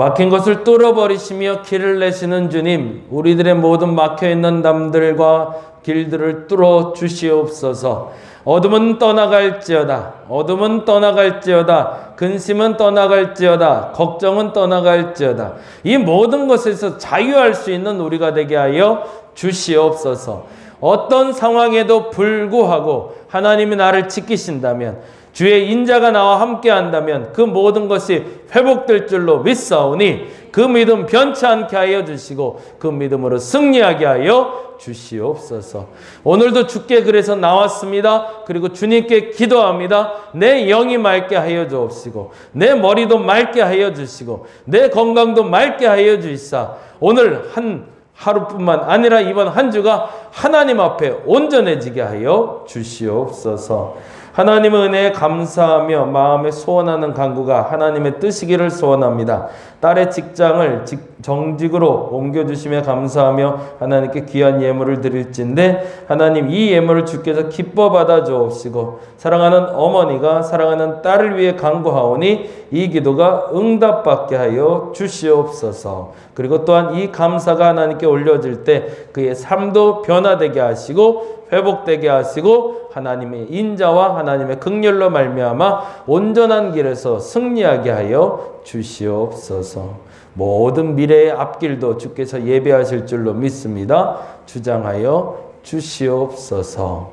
막힌 것을 뚫어버리시며 길을 내시는 주님, 우리들의 모든 막혀있는 담들과 길들을 뚫어 주시옵소서. 어둠은 떠나갈지어다. 어둠은 떠나갈지어다. 근심은 떠나갈지어다. 걱정은 떠나갈지어다. 이 모든 것에서 자유할 수 있는 우리가 되게 하여 주시옵소서. 어떤 상황에도 불구하고 하나님이 나를 지키신다면, 주의 인자가 나와 함께 한다면 그 모든 것이 회복될 줄로 믿사오니 그 믿음 변치 않게 하여 주시고 그 믿음으로 승리하게 하여 주시옵소서. 오늘도 주께 그래서 나왔습니다. 그리고 주님께 기도합니다. 내 영이 맑게 하여 주옵시고 내 머리도 맑게 하여 주시고 내 건강도 맑게 하여 주시사 오늘 한 하루뿐만 아니라 이번 한 주가 하나님 앞에 온전해지게 하여 주시옵소서. 하나님의 은혜에 감사하며 마음에 소원하는 간구가 하나님의 뜻이기를 소원합니다. 딸의 직장을 정직으로 옮겨주심에 감사하며 하나님께 귀한 예물을 드릴진데 하나님 이 예물을 주께서 기뻐 받아 주옵시고 사랑하는 어머니가 사랑하는 딸을 위해 간구하오니 이 기도가 응답받게 하여 주시옵소서. 그리고 또한 이 감사가 하나님께 올려질 때 그의 삶도 변화되게 하시고 회복되게 하시고 하나님의 인자와 하나님의 긍휼로 말미암아 온전한 길에서 승리하게 하여 주시옵소서. 모든 미래의 앞길도 주께서 예배하실 줄로 믿습니다. 주장하여 주시옵소서.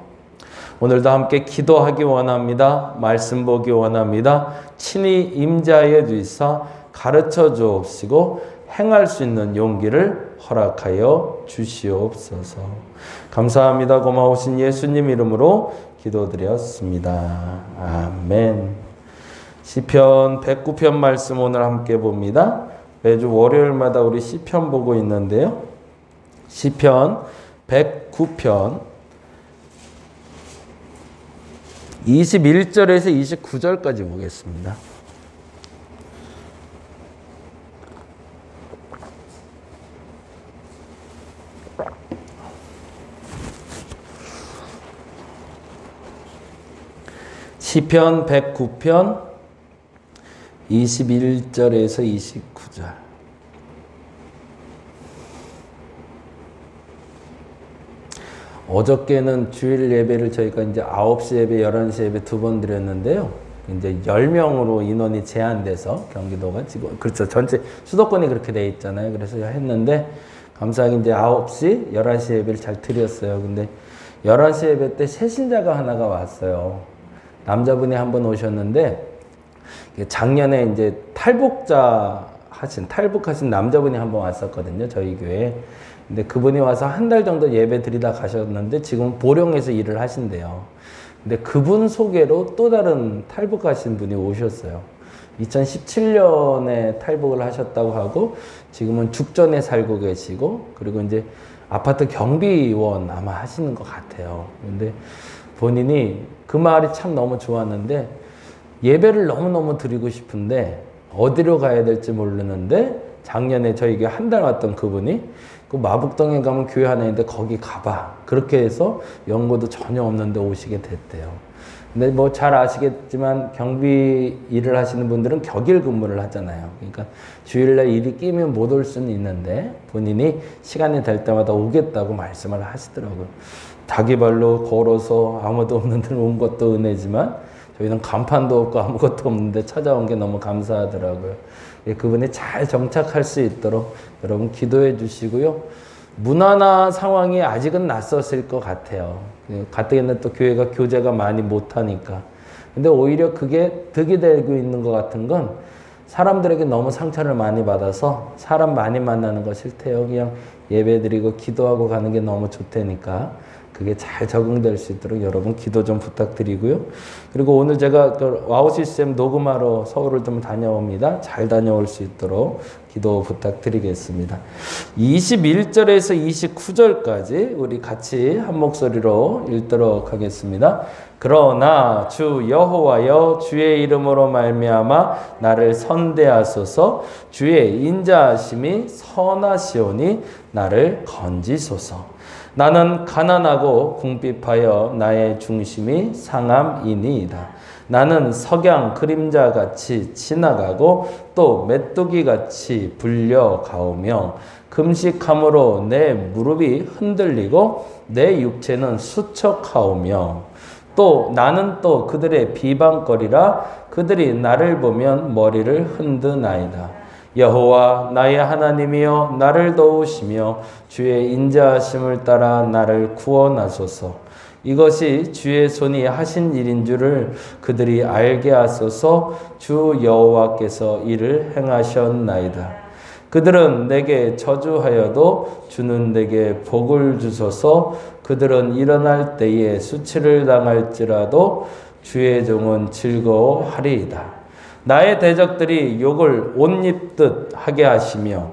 오늘도 함께 기도하기 원합니다. 말씀 보기 원합니다. 친히 임재하여 주시사 가르쳐 주옵시고 행할 수 있는 용기를 허락하여 주시옵소서. 감사합니다. 고마우신 예수님 이름으로 기도드렸습니다. 아멘. 시편 109편 말씀 오늘 함께 봅니다. 매주 월요일마다 우리 시편 보고 있는데요. 시편 109편 21절에서 29절까지 보겠습니다. 시편 109편 21절에서 29절. 어저께는 주일 예배를 저희가 이제 9시 예배, 11시 예배 두 번 드렸는데요. 이제 10명으로 인원이 제한돼서 경기도가 지금, 그렇죠. 전체 수도권이 그렇게 돼 있잖아요. 그래서 했는데, 감사하게 이제 9시, 11시 예배를 잘 드렸어요. 근데 11시 예배 때 새신자가 하나가 왔어요. 남자분이 한 번 오셨는데, 작년에 이제 탈북하신 남자분이 한 번 왔었거든요. 저희 교회에. 근데 그분이 와서 한 달 정도 예배 드리다 가셨는데 지금 보령에서 일을 하신대요. 근데 그분 소개로 또 다른 탈북하신 분이 오셨어요. 2017년에 탈북을 하셨다고 하고 지금은 죽전에 살고 계시고 그리고 이제 아파트 경비원 아마 하시는 것 같아요. 근데 본인이 그 말이 참 너무 좋았는데 예배를 너무너무 드리고 싶은데 어디로 가야 될지 모르는데 작년에 저희 교회 한 달 왔던 그분이 그 마북동에 가면 교회 하나 있는데 거기 가봐. 그렇게 해서 연고도 전혀 없는데 오시게 됐대요. 근데 뭐 잘 아시겠지만 경비 일을 하시는 분들은 격일 근무를 하잖아요. 그러니까 주일날 일이 끼면 못 올 수는 있는데 본인이 시간이 될 때마다 오겠다고 말씀을 하시더라고요. 자기 발로 걸어서 아무도 없는 데를 온 것도 은혜지만 저희는 간판도 없고 아무것도 없는데 찾아온 게 너무 감사하더라고요. 그분이 잘 정착할 수 있도록 여러분 기도해 주시고요. 문화나 상황이 아직은 낯섰을 것 같아요. 가뜩이나 또 교회가 교제가 많이 못하니까. 근데 오히려 그게 득이 되고 있는 것 같은 건 사람들에게 너무 상처를 많이 받아서 사람 많이 만나는 거 싫대요. 그냥 예배드리고 기도하고 가는 게 너무 좋다니까. 그게 잘 적응될 수 있도록 여러분 기도 좀 부탁드리고요. 그리고 오늘 제가 와우 시스템 녹음하러 서울을 좀 다녀옵니다. 잘 다녀올 수 있도록 기도 부탁드리겠습니다. 21절에서 29절까지 우리 같이 한 목소리로 읽도록 하겠습니다. 그러나 주 여호와여 주의 이름으로 말미암아 나를 선대하소서. 주의 인자하심이 선하시오니 나를 건지소서. 나는 가난하고 궁핍하여 나의 중심이 상함이니이다. 나는 석양 그림자같이 지나가고 또 메뚜기같이 불려가오며 금식함으로 내 무릎이 흔들리고 내 육체는 수척하오며 또 나는 또 그들의 비방거리라 그들이 나를 보면 머리를 흔드나이다. 여호와 나의 하나님이여 나를 도우시며 주의 인자하심을 따라 나를 구원하소서. 이것이 주의 손이 하신 일인 줄을 그들이 알게 하소서. 주 여호와께서 이를 행하셨나이다. 그들은 내게 저주하여도 주는 내게 복을 주소서. 그들은 일어날 때에 수치를 당할지라도 주의 종은 즐거워하리이다. 나의 대적들이 욕을 옷 입듯 하게 하시며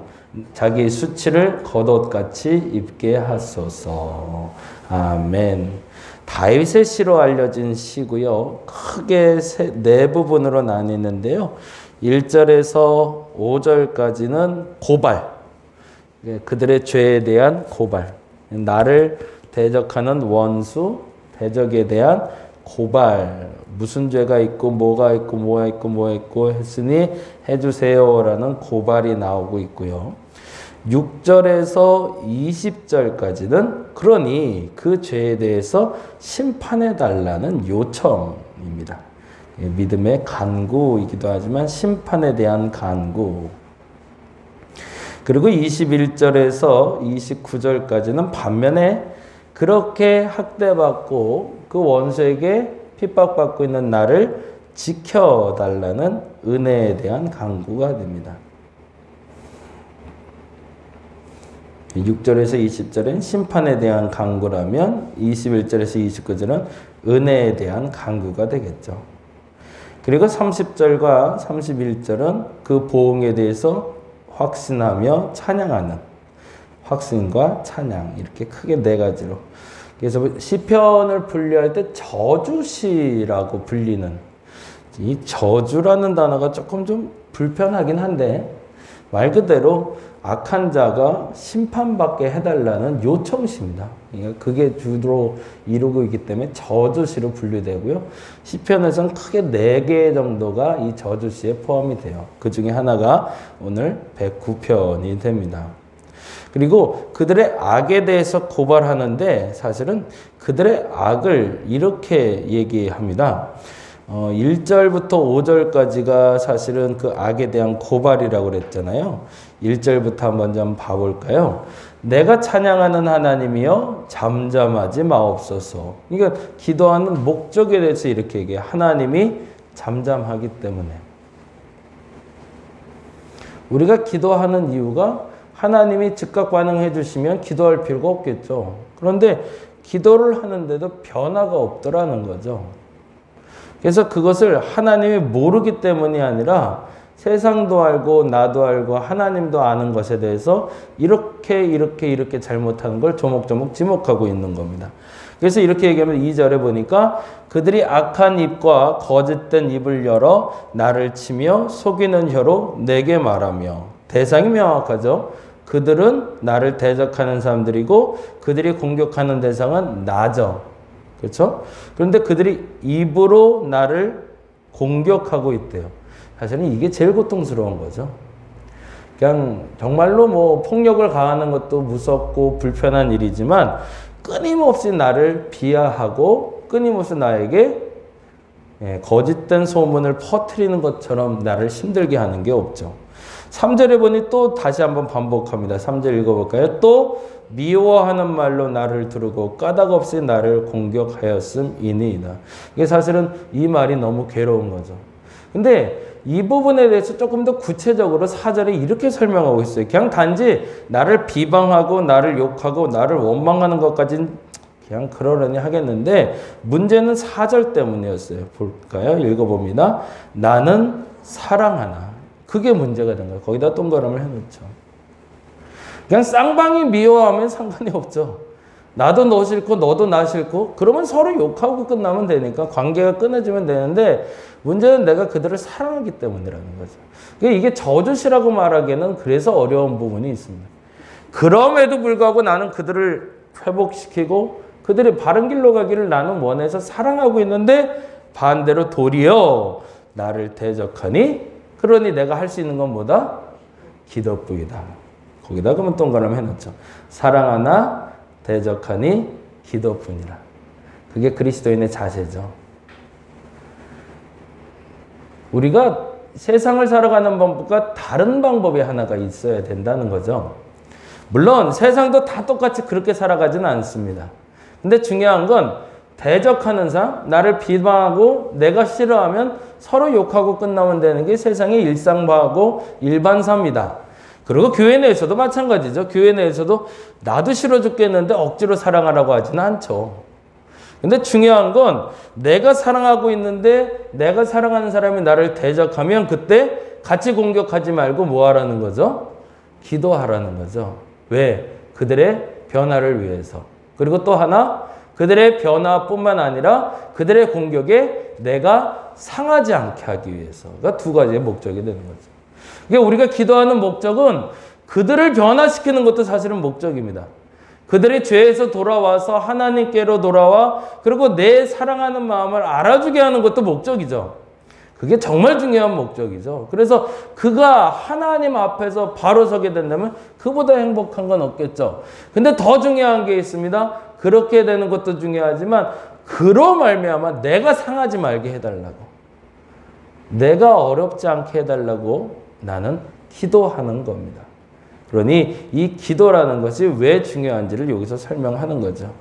자기 수치를 겉옷같이 입게 하소서. 아멘. 다윗의 시로 알려진 시고요. 크게 네 부분으로 나뉘는데요. 1절에서 5절까지는 고발, 그들의 죄에 대한 고발, 나를 대적하는 원수, 대적에 대한 고발, 무슨 죄가 있고 뭐가 있고 뭐가 있고 뭐가 있고 했으니 해주세요라는 고발이 나오고 있고요. 6절에서 20절까지는 그러니 그 죄에 대해서 심판해달라는 요청입니다. 믿음의 간구이기도 하지만 심판에 대한 간구. 그리고 21절에서 29절까지는 반면에 그렇게 학대받고 그 원수에게 핍박받고 있는 나를 지켜달라는 은혜에 대한 간구가 됩니다. 6절에서 20절은 심판에 대한 간구라면 21절에서 29절은 은혜에 대한 간구가 되겠죠. 그리고 30절과 31절은 그 보응에 대해서 확신하며 찬양하는 확신과 찬양, 이렇게 크게 네 가지로. 그래서 시편을 분류할 때 저주시라고 불리는, 이 저주라는 단어가 조금 좀 불편하긴 한데 말 그대로 악한 자가 심판받게 해달라는 요청시입니다. 그러니까 그게 주로 이루고 있기 때문에 저주시로 분류되고요. 시편에서는 크게 4개 정도가 이 저주시에 포함이 돼요. 그 중에 하나가 오늘 109편이 됩니다. 그리고 그들의 악에 대해서 고발하는데 사실은 그들의 악을 이렇게 얘기합니다. 1절부터 5절까지가 사실은 그 악에 대한 고발이라고 그랬잖아요. 1절부터 한번 좀 봐볼까요? 내가 찬양하는 하나님이여 잠잠하지 마옵소서. 그러니까 기도하는 목적에 대해서 이렇게 얘기해요. 하나님이 잠잠하기 때문에. 우리가 기도하는 이유가 하나님이 즉각 반응해 주시면 기도할 필요가 없겠죠. 그런데 기도를 하는데도 변화가 없더라는 거죠. 그래서 그것을 하나님이 모르기 때문이 아니라 세상도 알고 나도 알고 하나님도 아는 것에 대해서 이렇게 잘못하는 걸 조목조목 지목하고 있는 겁니다. 그래서 이렇게 얘기하면 2절에 보니까 그들이 악한 입과 거짓된 입을 열어 나를 치며 속이는 혀로 내게 말하며. 대상이 명확하죠. 그들은 나를 대적하는 사람들이고 그들이 공격하는 대상은 나죠. 그렇죠? 그런데 그들이 입으로 나를 공격하고 있대요. 사실은 이게 제일 고통스러운 거죠. 그냥 정말로 뭐 폭력을 가하는 것도 무섭고 불편한 일이지만 끊임없이 나를 비하하고 끊임없이 나에게 거짓된 소문을 퍼뜨리는 것처럼 나를 힘들게 하는 게 없죠. 3절에 보니 또 다시 한번 반복합니다. 3절 읽어볼까요? 또 미워하는 말로 나를 두르고 까닭없이 나를 공격하였음이니이다. 이게 사실은 이 말이 너무 괴로운 거죠. 근데 이 부분에 대해서 조금 더 구체적으로 4절에 이렇게 설명하고 있어요. 그냥 단지 나를 비방하고 나를 욕하고 나를 원망하는 것까지는 그냥 그러려니 하겠는데 문제는 4절 때문이었어요. 볼까요? 읽어봅니다. 나는 사랑하나. 그게 문제가 된 거예요. 거기다 동그라미를 해놓죠. 그냥 쌍방이 미워하면 상관이 없죠. 나도 너 싫고 너도 나 싫고 그러면 서로 욕하고 끝나면 되니까 관계가 끊어지면 되는데 문제는 내가 그들을 사랑하기 때문이라는 거죠. 이게 저주시라고 말하기에는 그래서 어려운 부분이 있습니다. 그럼에도 불구하고 나는 그들을 회복시키고 그들이 바른 길로 가기를 나는 원해서 사랑하고 있는데 반대로 도리어 나를 대적하니 그러니 내가 할 수 있는 건 뭐다? 기도뿐이다. 거기다 그러면 동그라미 해놓죠. 사랑하나 대적하니 기도뿐이라. 그게 그리스도인의 자세죠. 우리가 세상을 살아가는 방법과 다른 방법이 하나가 있어야 된다는 거죠. 물론 세상도 다 똑같이 그렇게 살아가지는 않습니다. 근데 중요한 건 대적하는 사람, 나를 비방하고 내가 싫어하면 서로 욕하고 끝나면 되는 게 세상의 일상화하고 일반사입니다. 그리고 교회 내에서도 마찬가지죠. 교회 내에서도 나도 싫어 죽겠는데 억지로 사랑하라고 하지는 않죠. 근데 중요한 건 내가 사랑하고 있는데 내가 사랑하는 사람이 나를 대적하면 그때 같이 공격하지 말고 뭐 하라는 거죠? 기도하라는 거죠. 왜? 그들의 변화를 위해서. 그리고 또 하나, 그들의 변화뿐만 아니라 그들의 공격에 내가 상하지 않게 하기 위해서가 두 가지의 목적이 되는 거죠. 그러니까 우리가 기도하는 목적은 그들을 변화시키는 것도 사실은 목적입니다. 그들이 죄에서 돌아와서 하나님께로 돌아와 그리고 내 사랑하는 마음을 알아주게 하는 것도 목적이죠. 그게 정말 중요한 목적이죠. 그래서 그가 하나님 앞에서 바로 서게 된다면 그보다 행복한 건 없겠죠. 근데 더 중요한 게 있습니다. 그렇게 되는 것도 중요하지만 그로 말미암아 내가 상하지 말게 해달라고, 내가 어렵지 않게 해달라고 나는 기도하는 겁니다. 그러니 이 기도라는 것이 왜 중요한지를 여기서 설명하는 거죠.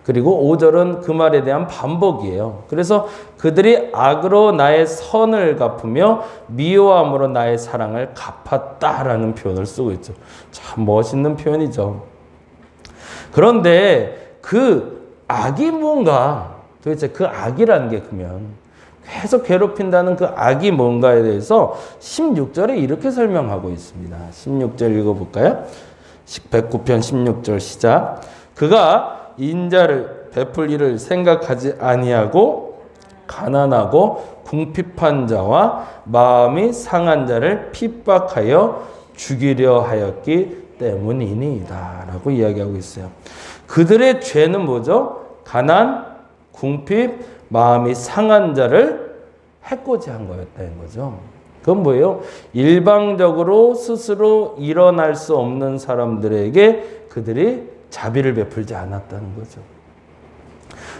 그리고 5절은 그 말에 대한 반복이에요. 그래서 그들이 악으로 나의 선을 갚으며 미워함으로 나의 사랑을 갚았다라는 표현을 쓰고 있죠. 참 멋있는 표현이죠. 그런데 그 악이 뭔가, 도대체 그 악이라는 게 그러면 계속 괴롭힌다는 그 악이 뭔가에 대해서 16절에 이렇게 설명하고 있습니다. 16절 읽어볼까요? 109편 16절 시작. 그가 인자를 베풀 일을 생각하지 아니하고 가난하고 궁핍한 자와 마음이 상한 자를 핍박하여 죽이려 하였기 때문이니이다 라고 이야기하고 있어요. 그들의 죄는 뭐죠? 가난, 궁핍, 마음이 상한 자를 해코지한 거였다는 거죠. 그건 뭐예요? 일방적으로 스스로 일어날 수 없는 사람들에게 그들이 자비를 베풀지 않았다는 거죠.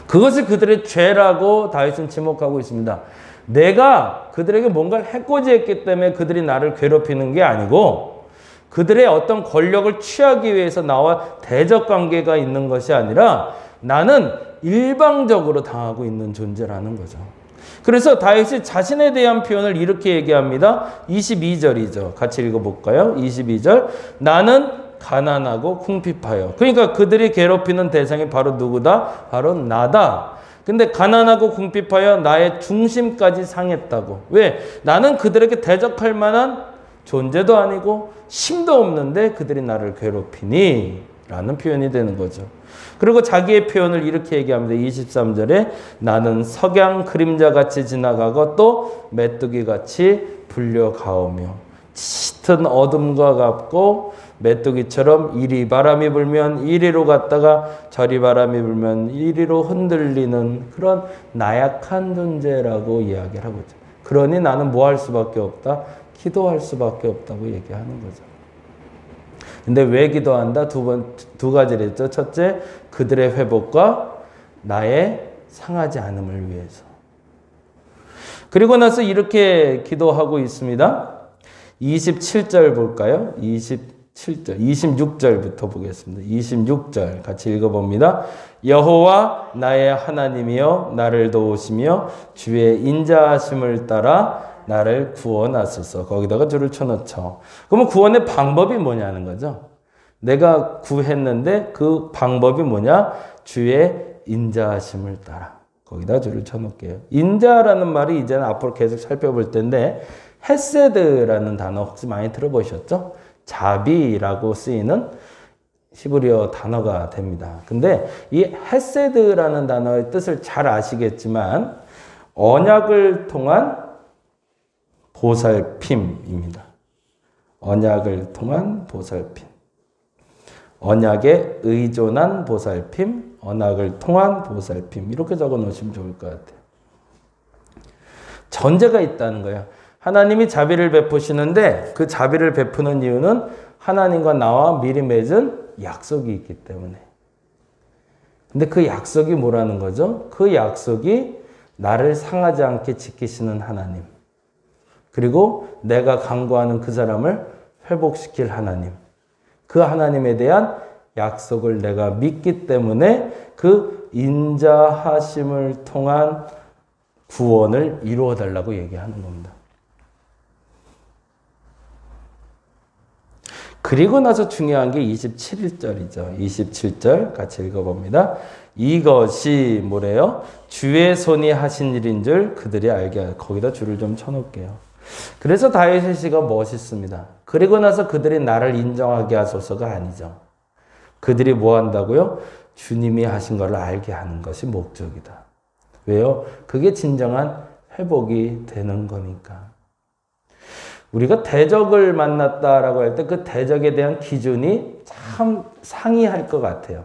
그것이 그들의 죄라고 다윗은 지목하고 있습니다. 내가 그들에게 뭔가를 해코지했기 때문에 그들이 나를 괴롭히는 게 아니고 그들의 어떤 권력을 취하기 위해서 나와 대적 관계가 있는 것이 아니라 나는 일방적으로 당하고 있는 존재라는 거죠. 그래서 다윗이 자신에 대한 표현을 이렇게 얘기합니다. 22절이죠. 같이 읽어볼까요? 22절. 나는 가난하고 궁핍하여. 그러니까 그들이 괴롭히는 대상이 바로 누구다? 바로 나다. 근데 가난하고 궁핍하여 나의 중심까지 상했다고. 왜? 나는 그들에게 대적할 만한 존재도 아니고 힘도 없는데 그들이 나를 괴롭히니? 라는 표현이 되는 거죠. 그리고 자기의 표현을 이렇게 얘기합니다. 23절에 나는 석양 그림자같이 지나가고 또 메뚜기같이 불려가오며 짙은 어둠과 같고 메뚜기처럼 이리 바람이 불면 이리로 갔다가 저리 바람이 불면 이리로 흔들리는 그런 나약한 존재라고 이야기를 하고 있죠. 그러니 나는 뭐 할 수밖에 없다? 기도할 수밖에 없다고 얘기하는 거죠. 근데 왜 기도한다? 두 가지를 했죠. 첫째, 그들의 회복과 나의 상하지 않음을 위해서. 그리고 나서 이렇게 기도하고 있습니다. 27절 볼까요? 27절, 26절부터 보겠습니다. 26절 같이 읽어봅니다. 여호와 나의 하나님이여 나를 도우시며 주의 인자하심을 따라 나를 구원하소서. 거기다가 줄을 쳐넣죠. 그러면 구원의 방법이 뭐냐는 거죠. 내가 구했는데 그 방법이 뭐냐? 주의 인자하심을 따라. 거기다 줄을 쳐놓을게요. 인자라는 말이 이제는 앞으로 계속 살펴볼 텐데 헤세드라는 단어 혹시 많이 들어보셨죠? 자비라고 쓰이는 히브리어 단어가 됩니다. 근데 이 헤세드라는 단어의 뜻을 잘 아시겠지만 언약을 통한 보살핌입니다. 언약을 통한 보살핌. 언약에 의존한 보살핌, 언약을 통한 보살핌. 이렇게 적어 놓으시면 좋을 것 같아요. 전제가 있다는 거예요. 하나님이 자비를 베푸시는데 그 자비를 베푸는 이유는 하나님과 나와 미리 맺은 약속이 있기 때문에. 근데 그 약속이 뭐라는 거죠? 그 약속이 나를 상하지 않게 지키시는 하나님. 그리고 내가 간구하는 그 사람을 회복시킬 하나님. 그 하나님에 대한 약속을 내가 믿기 때문에 그 인자하심을 통한 구원을 이루어 달라고 얘기하는 겁니다. 그리고 나서 중요한 게 27절이죠. 27절 같이 읽어봅니다. 이것이 뭐래요? 주의 손이 하신 일인 줄 그들이 알게 하여. 거기다 줄을 좀 쳐놓을게요. 그래서 다윗의 시가 멋있습니다. 그리고 나서 그들이 나를 인정하게 하소서가 아니죠. 그들이 뭐 한다고요? 주님이 하신 것을 알게 하는 것이 목적이다. 왜요? 그게 진정한 회복이 되는 거니까. 우리가 대적을 만났다라고 할 때 그 대적에 대한 기준이 참 상이할 것 같아요.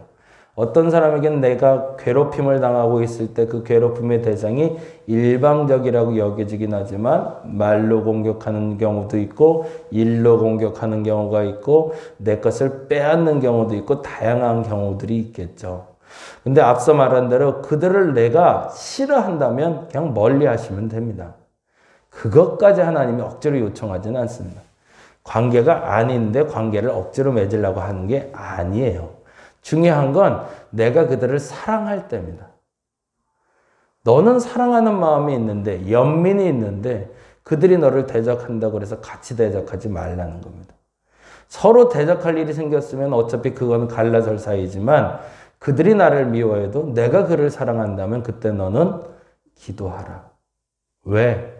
어떤 사람에게는 내가 괴롭힘을 당하고 있을 때 그 괴롭힘의 대상이 일방적이라고 여겨지긴 하지만 말로 공격하는 경우도 있고 일로 공격하는 경우가 있고 내 것을 빼앗는 경우도 있고 다양한 경우들이 있겠죠. 근데 앞서 말한 대로 그들을 내가 싫어한다면 그냥 멀리 하시면 됩니다. 그것까지 하나님이 억지로 요청하지는 않습니다. 관계가 아닌데 관계를 억지로 맺으려고 하는 게 아니에요. 중요한 건 내가 그들을 사랑할 때입니다. 너는 사랑하는 마음이 있는데 연민이 있는데 그들이 너를 대적한다고 해서 같이 대적하지 말라는 겁니다. 서로 대적할 일이 생겼으면 어차피 그건 갈라설 사이지만 그들이 나를 미워해도 내가 그를 사랑한다면 그때 너는 기도하라. 왜?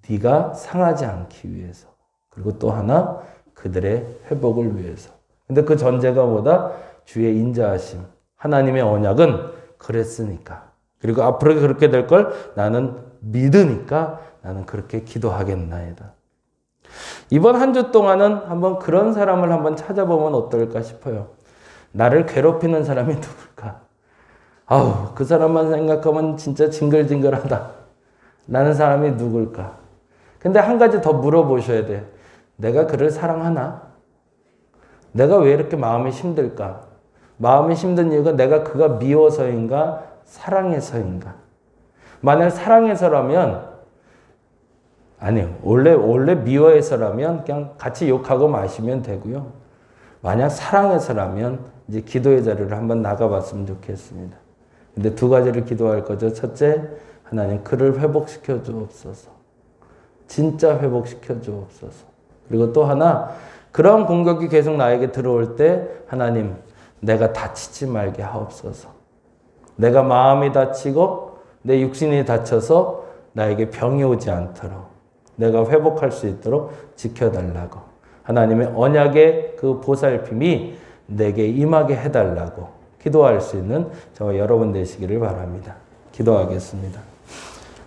네가 상하지 않기 위해서. 그리고 또 하나 그들의 회복을 위해서. 근데 그 전제가 뭐다? 주의 인자하심. 하나님의 언약은 그랬으니까. 그리고 앞으로 그렇게 될 걸 나는 믿으니까 나는 그렇게 기도하겠나이다. 이번 한 주 동안은 한번 그런 사람을 한번 찾아보면 어떨까 싶어요. 나를 괴롭히는 사람이 누굴까? 아우, 그 사람만 생각하면 진짜 징글징글하다. 라는 사람이 누굴까? 근데 한 가지 더 물어보셔야 돼요. 내가 그를 사랑하나? 내가 왜 이렇게 마음이 힘들까? 마음이 힘든 이유가 내가 그가 미워서인가? 사랑해서인가? 만약 사랑해서라면 아니요. 원래 미워해서라면 그냥 같이 욕하고 마시면 되고요. 만약 사랑해서라면 이제 기도의 자리를 한번 나가봤으면 좋겠습니다. 근데 두 가지를 기도할 거죠. 첫째, 하나님 그를 회복시켜 주옵소서. 진짜 회복시켜 주옵소서. 그리고 또 하나, 그런 공격이 계속 나에게 들어올 때 하나님 내가 다치지 말게 하옵소서. 내가 마음이 다치고 내 육신이 다쳐서 나에게 병이 오지 않도록 내가 회복할 수 있도록 지켜달라고. 하나님의 언약의 그 보살핌이 내게 임하게 해달라고 기도할 수 있는 저와 여러분 되시기를 바랍니다. 기도하겠습니다.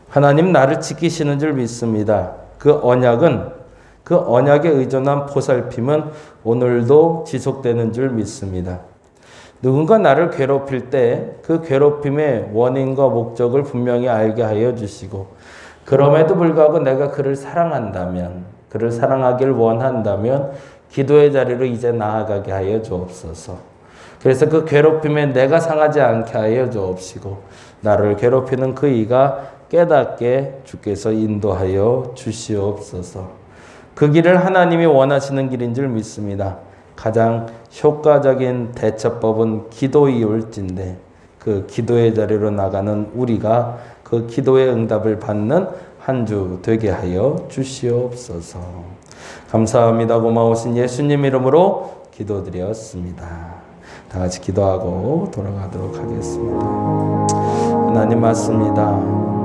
하나님 나를 지키시는 줄 믿습니다. 그 언약에 의존한 보살핌은 오늘도 지속되는 줄 믿습니다. 누군가 나를 괴롭힐 때 그 괴롭힘의 원인과 목적을 분명히 알게 하여 주시고 그럼에도 불구하고 내가 그를 사랑한다면 그를 사랑하길 원한다면 기도의 자리로 이제 나아가게 하여 주옵소서. 그래서 그 괴롭힘에 내가 상하지 않게 하여 주옵시고 나를 괴롭히는 그 이가 깨닫게 주께서 인도하여 주시옵소서. 그 길을 하나님이 원하시는 길인 줄 믿습니다. 가장 효과적인 대처법은 기도이올진데 그 기도의 자리로 나가는 우리가 그 기도의 응답을 받는 한 주 되게 하여 주시옵소서. 감사합니다. 고마우신 예수님 이름으로 기도드렸습니다. 다 같이 기도하고 돌아가도록 하겠습니다. 하나님 맞습니다.